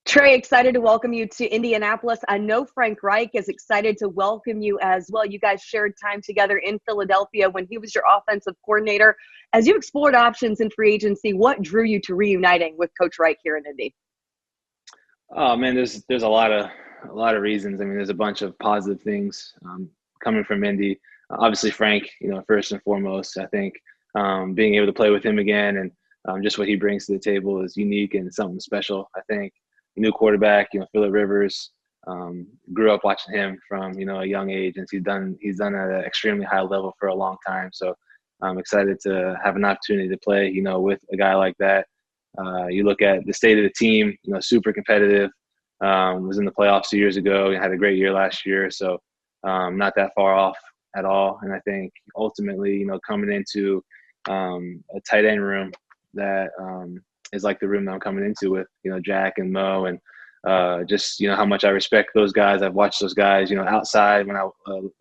Trey, excited to welcome you to Indianapolis. I know Frank Reich is excited to welcome you as well. You guys shared time together in Philadelphia when he was your offensive coordinator. As you explored options in free agency, what drew you to reuniting with Coach Reich here in Indy? Oh man, there's a lot of reasons. I mean, there's a bunch of positive things coming from Indy. Obviously, Frank, first and foremost, I think being able to play with him again and just what he brings to the table is unique and something special. I think new quarterback, Phillip Rivers, grew up watching him from a young age, and he's done at an extremely high level for a long time. So I'm excited to have an opportunity to play, with a guy like that. You look at the state of the team, super competitive. Was in the playoffs 2 years ago. Had a great year last year, so not that far off at all. And I think ultimately, coming into a tight end room that is like the room that I'm coming into with, Jack and Mo, and just how much I respect those guys. I've watched those guys, outside when I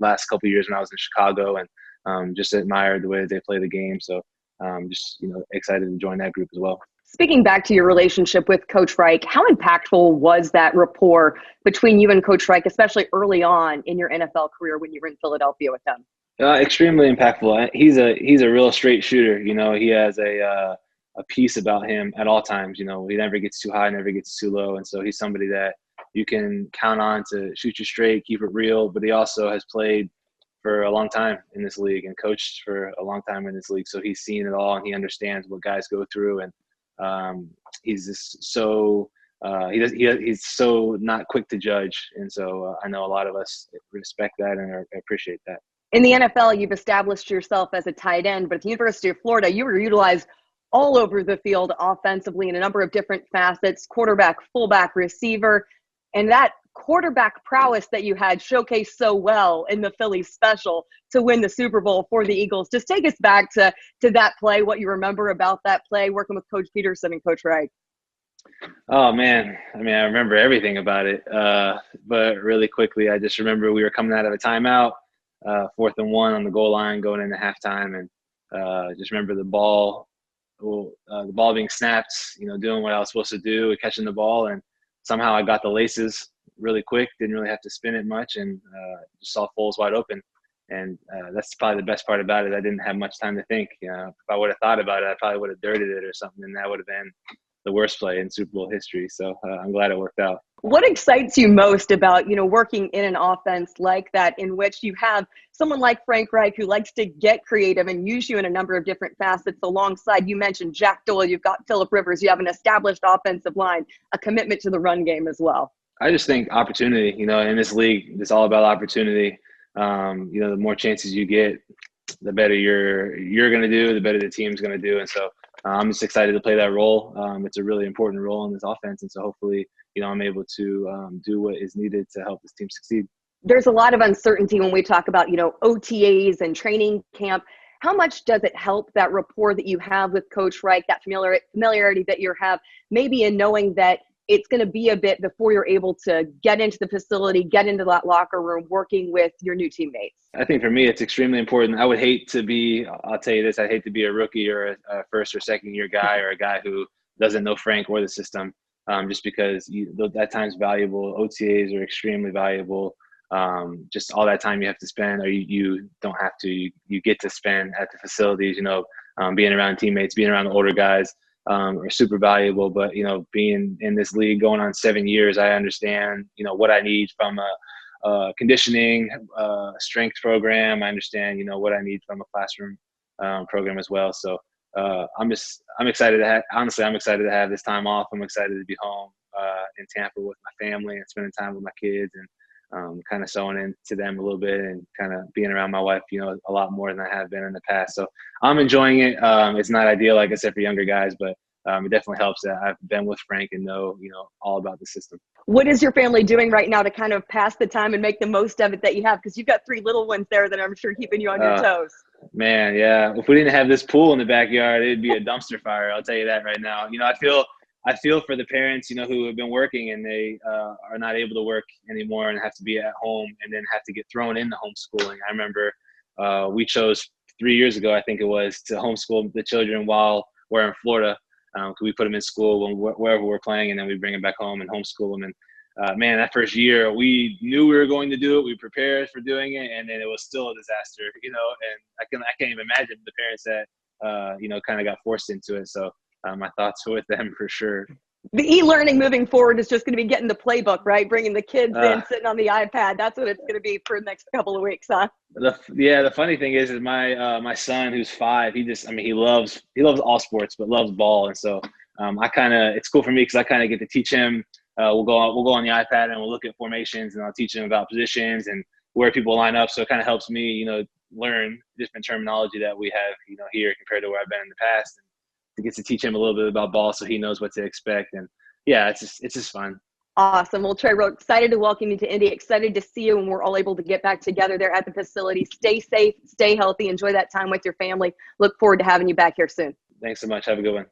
last couple of years when I was in Chicago, and just admired the way that they play the game. So just excited to join that group as well. Speaking back to your relationship with Coach Reich, how impactful was that rapport between you and Coach Reich, especially early on in your NFL career when you were in Philadelphia with him? Extremely impactful. He's a real straight shooter. He has a piece about him at all times. He never gets too high, never gets too low, and so he's somebody that you can count on to shoot you straight, keep it real. But he also has played for a long time in this league and coached for a long time in this league, so he's seen it all and he understands what guys go through. And he's just so he's so not quick to judge, and so I know a lot of us respect that and appreciate that. In the NFL, you've established yourself as a tight end, but at the University of Florida, you were utilized all over the field offensively in a number of different facets: quarterback, fullback, receiver, and that quarterback prowess that you had showcased so well in the Philly special to win the Super Bowl for the Eagles. Just take us back to that play, what you remember about that play, working with Coach Peterson and Coach Reich. Oh, man. I mean, I remember everything about it. But really quickly, I just remember we were coming out of a timeout, 4th and 1 on the goal line going into halftime. And just remember the ball being snapped, doing what I was supposed to do, catching the ball. And somehow I got the laces really quick, didn't really have to spin it much, and just saw Foles wide open. And that's probably the best part about it. I didn't have much time to think. If I would have thought about it, I probably would have dirted it or something, and that would have been the worst play in Super Bowl history. So I'm glad it worked out. What excites you most about, working in an offense like that, in which you have someone like Frank Reich who likes to get creative and use you in a number of different facets alongside, you mentioned Jack Doyle, you've got Phillip Rivers, you have an established offensive line, a commitment to the run game as well? I just think opportunity, in this league, it's all about opportunity. The more chances you get, the better you're going to do, the better the team's going to do. And so I'm just excited to play that role. It's a really important role in this offense. And so hopefully, I'm able to do what is needed to help this team succeed. There's a lot of uncertainty when we talk about, OTAs and training camp. How much does it help that rapport that you have with Coach Reich, that familiarity that you have, maybe in knowing that it's going to be a bit before you're able to get into the facility, get into that locker room, working with your new teammates? I think for me, it's extremely important. I would hate to be, I'll tell you this, I'd hate to be a rookie or a first or second year guy or a guy who doesn't know Frank or the system, just because that time's valuable. OTAs are extremely valuable. Just all that time you have to spend, or you don't have to, you get to spend at the facilities, being around teammates, being around the older guys. Are super valuable. But, being in this league going on 7 years, I understand, what I need from a conditioning, strength program. I understand, what I need from a classroom program as well. So I'm excited I'm excited to have this time off. I'm excited to be home in Tampa with my family and spending time with my kids and kind of sewing into them a little bit and kind of being around my wife, a lot more than I have been in the past. So I'm enjoying it. It's not ideal, like I said, for younger guys, but it definitely helps that I've been with Frank and know, all about the system. What is your family doing right now to kind of pass the time and make the most of it that you have? Because you've got 3 little ones there that I'm sure keeping you on your toes. Man, yeah. If we didn't have this pool in the backyard, it'd be a dumpster fire. I'll tell you that right now. I feel for the parents, who have been working and they are not able to work anymore and have to be at home and then have to get thrown into homeschooling. I remember we chose 3 years ago, I think it was, to homeschool the children while we're in Florida. We put them in school wherever we're playing, and then we bring them back home and homeschool them. And man, that first year, we knew we were going to do it. We prepared for doing it, and then it was still a disaster, you know. And I can't even imagine the parents that you know, kind of got forced into it. So my thoughts are with them for sure. The e-learning moving forward is just going to be getting the playbook, right? Bringing the kids in, sitting on the iPad. That's what it's going to be for the next couple of weeks, huh? The funny thing is my son, who's 5, he loves all sports, but loves ball. And so it's cool for me because I kind of get to teach him. We'll go on the iPad and we'll look at formations, and I'll teach him about positions and where people line up. So it kind of helps me, you know, learn different terminology that we have, you know, here compared to where I've been in the past. And it gets to teach him a little bit about ball so he knows what to expect. And yeah, it's just fun. Awesome. Well, Trey, we're excited to welcome you to Indy. Excited to see you when we're all able to get back together there at the facility. Stay safe, stay healthy, enjoy that time with your family. Look forward to having you back here soon. Thanks so much. Have a good one.